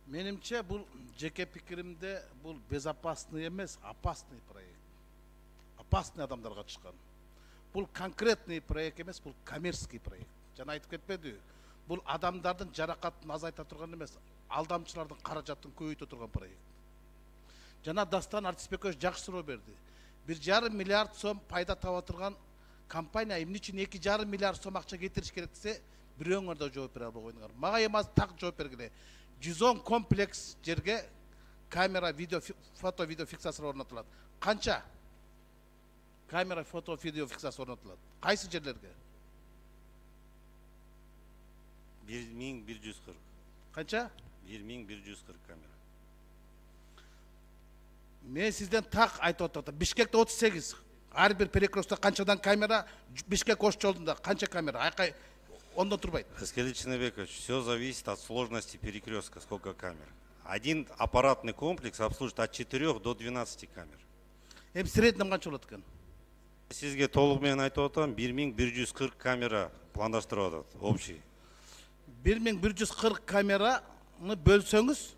Менимче бул жеке пикиримде бул безопасный эмес, опасный проект. Опасный адамдарга чыккан. Бул конкретный проект эмес, бул коммерческий проект. Жана айтып кетпеди. Бул адамдардын жаракатын азайта турган эмес, алдамчылардын каражатын көбөйтө турган проект. Жана Дастан Артисбекович жакшы суроо берди. 1,5 миллиард сом пайда таба турган компания эмне үчүн 2,5 миллиард сом акча кетириш керек десе, бирөөңөр да жооп бере албай койдуңар. Мага эми так жооп бергиле. 110 комплекс жерге камера, видео, фото, видео фиксация орнотулат. Канча? Камера, фото, видео фиксация орнотулат. Кайсы жерлерге? 1140. Канча? 1140 камера. Мен сизден так айтып отурдум. Бишкекте 38. Ар бир перекрестокто канчадан камера, Бишкек Ош жолунда канча камера? Айкай ондон турбайт. Раскелий Чинебекович, все зависит от сложности перекрестка, сколько камер. Один аппаратный комплекс обслуживает от 4 до 12 камер. Эми среднем канча болот экен? Сизге толук менен айтып атам, 1140 камера пландаштырып атат, общий. 1140 камераны бөлсөңүз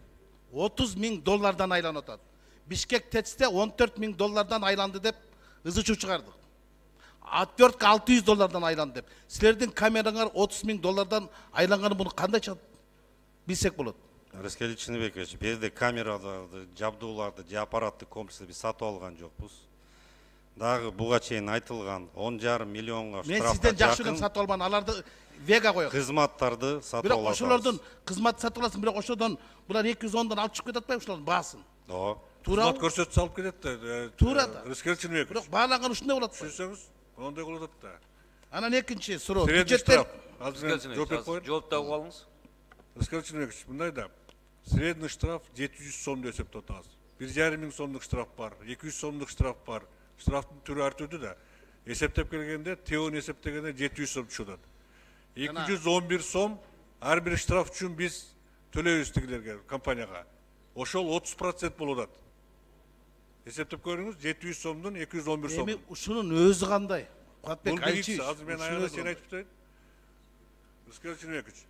$30,000 айланып атат. Бишкек ТЭЦте $14,000 айланды деп ызы чуу чыгардык. Отвертка $600 айланды деп. Силердин камераңар $30,000 айланганы буну кандай билсек болот? Раскелий Чинебекович, бизде камераларды, жабдууларды, же аппаратты комплексы биз сатып алган жокпуз. Дагы буга чейин айтылган 10,5 миллионго штрафка мен сизден жакшы эле сатып албан, аларды вега коёк. Кызматтарды сатып алабыз. Бирок ошолордун кызмат сатып аласың, бирок ошодон булар 210дан алып чыгып кетип атпайбы ошолордун баасын? Ооба. Кызмат көрсөтүп салып кетет да. Туура да. Раскелий Чинебекович. Бирок баалаган ушундай болот. Түшүнсөңүз, ондай болот да. Анан экинчи суроо. Средний штраф. Жооп берип коеюн. Жооп тагып алыңыз. Раскелий Чинебекович, мындай да. Средний штраф 700 сом деп эсептеп атабыз. 1,5 миң сомдук штраф бар, 200 сомдук штраф бар. Штрафтын түрү ар түрдүү да. Эсептеп келгенде, теони эсептегенде 700 сом түшөт. 211 сом ар бир штраф үчүн биз төлөйбүз тигилерге, компанияга. Ошол 30% болот. Эсептеп көрүңүз, 700 сомдун 211 сом. Эми ушунун өзү кандай? Куатбек айтчы. Азыр мен аягына чейин айтып берейин. Раскелий Чинебекович,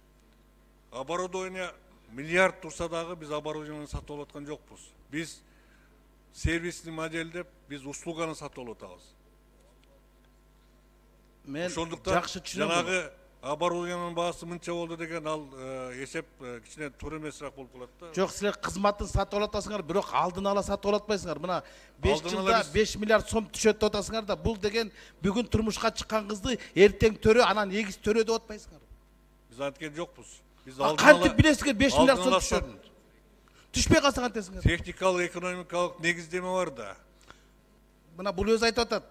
оборудование миллиард турса дагы биз оборудованияны сатып алып аткан жокпуз. Биз сервисный модельдеп, биз услуганы сатып алып атабыз. Мен жакшы түшүнөм. Жанагы оборудованиянын баасы мынча болду деген ал эсеп кичине туура эмесирээк болуп калат да. Жок, силер кызматын сатып алып атасыңар, бирок алдын ала сатып алып атпайсыңар. Мына 5 жылда 5 миллиард сом түшөт деп атасыңар да, бул деген бүгүн турмушка чыккан кызды эртең төрө, анан эгиз төрө деп атпайсыңар. Биз анткен жокпуз. Биз алдын ала кантип билесиңер 5 миллиард сом түшөтүн? Түшпөй калса кантесиңер? Техникалык, экономикалык негиздеме бар да. Мына бул өзү айтып атат.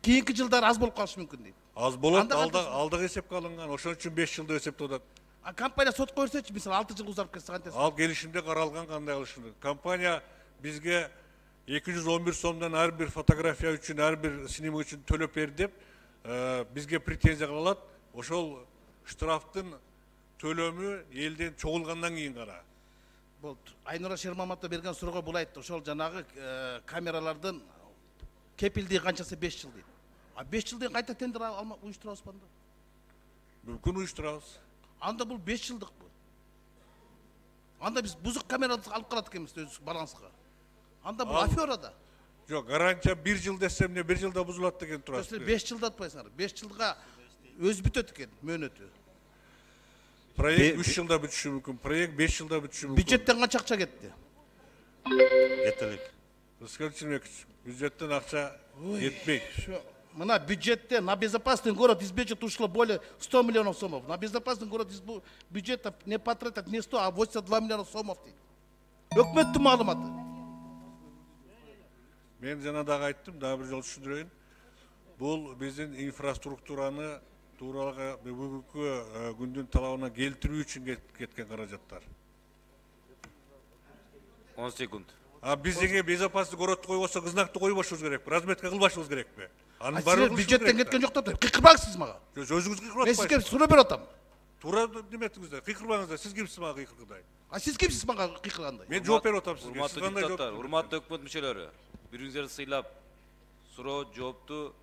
Кийинки жылдар аз болуп калышы мүмкүн дейт. Аз болот, алдыгы эсепке алынган, ошон үчүн 5 жылда эсептеп атат. А компания сотко берсечи, мисалы 6 жыл узарып кетсе кантесиң? Ал келишимде каралган кандай кылышын. Компания бизге 211 сомдон ар бир фотография үчүн, ар бир снимок үчүн төлөп бер деп, бизге претензия кылат. Ошол штрафтын төлөмү элден чогулгандан кийин гана. Болду. Айнура Шермаматова берген суроого бул айтты. Ошол жанагы камералардын кепилдиги канчасы 5 жыл дейт. А 5 жылдан кайта тендер уюштурабыз банда? Мүмкүн уюштурабыз. Анда бул 5 жылдык бу. Анда биз бузук камераларды алып калат экенбиз өз балансыга. Анда бул афера да. Жок, гарантия 1 жыл десем, 1 жылда бузулат деген турат. Силер 5 жылда атпайсыңар. 5 жылга өз бүтөт экен мөөнөтү. Проект 3 жылда бүтүшү мүмкүн, проект 5 жылда бүтүшү мүмкүн. Бюджеттен канча акча кетти? Кетелик. Раскелий Чинебекович, бюджеттен акча кетпейт. Мына бюджетте на безопасный город из бюджета ушло более 100 миллионов сомов. На безопасный город из бюджета не потратят не 100, а 82 миллиона сомов дейт. Өкмөттүн маалыматы. Мен жана дагы айттым, дагы бир жолу түшүндүрөйүн. Бул биздин инфраструктураны тууралга бүгүнкү күндүн талабына келтирүү үчүн кеткен каражаттар. 10 секунд. А бизге безопасный городду койбосо кызнакты койбошубуз керекпи, разметка кылбашыбыз керекпи? Анын баары бюджеттен кеткен жок да. Кыйкырбаңыз сиз мага. Өзүңүз кыйкырып атпайсыз. Мен сизге суроо берип атам. Туура неметиңиздер, кыйкырбаңыздар. Сиз кимсиз мага кыйкыргандай? А сиз кимсиз мага кыйкыргандай? Мен жооп берип атам сизге. Урматтуу депутаттар, урматтуу өкмөт мүчөлөрү, бириңиздерди сыйлап суроо жоопту